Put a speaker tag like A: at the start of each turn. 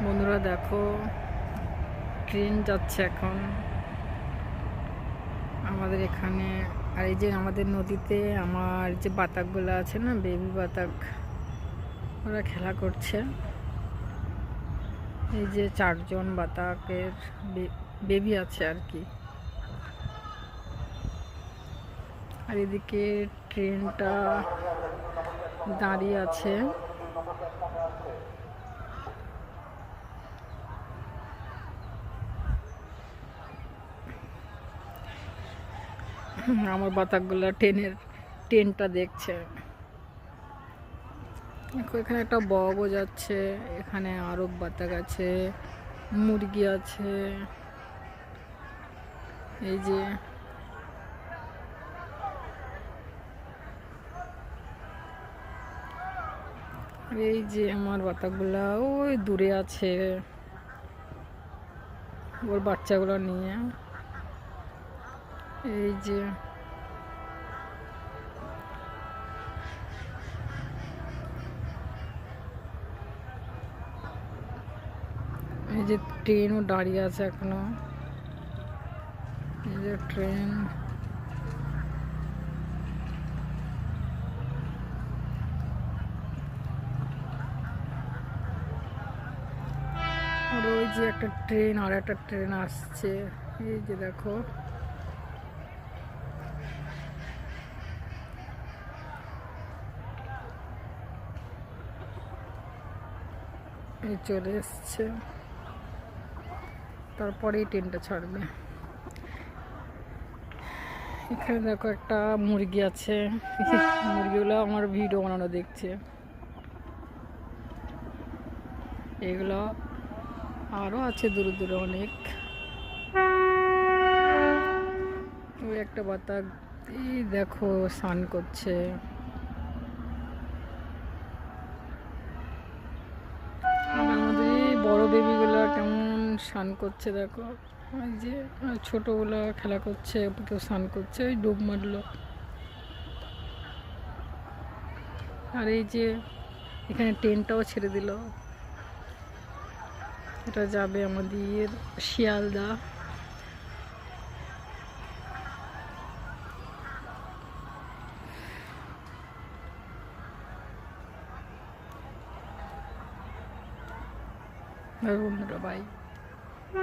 A: বন্ধুরা দেখো, ট্রেন যাচ্ছে এখন আমাদের এখানে। আর এই যে আমাদের নদীতে আমার যে বাতাকগুলো আছে না, বেবি বাতাক, ওরা খেলা করছে। এই যে 4জন বাতাকের বেবি আছে আর কি। আর এদিকে ট্রেনটা দাঁড়িয়ে আছে। আমার বাতাকগুলো ট্রেনটা দেখছে। এখানে একটা বগও যাচ্ছে, এখানে আরো বাতাক আছে, মুরগি আছে। এই যে আমার বাতাকগুলা ওই দূরে আছে ওর বাচ্চাগুলো নিয়ে। এই যে ট্রেনও দাঁড়িয়ে আছে এখনো। এই যে ট্রেন, আর ওই যে একটা ট্রেন, আর একটা ট্রেন আসছে। এই যে দেখো, এই চলে এসছে, তারপরেই ট্রেনটা ছাড়বে। এখানে দেখো একটা মুরগি আছে, মুরগিগুলো আমার ভিডিও বানানো দেখছে। এগুলো আরো আছে দূরে দূরে অনেক। ওই একটা বাতাক এই দেখো স্নান করছে। আমাদের এই বড় বেবিগুলো কেমন স্নান করছে দেখো। ওই যে ছোটগুলো খেলা করছে, কেউ স্নান করছে, ওই ডুব মারলো। আর এই যে এখানে ট্রেনটাও ছেড়ে দিল, এটা যাবে আমাদের শিয়ালদা। বন্ধুরা বাই।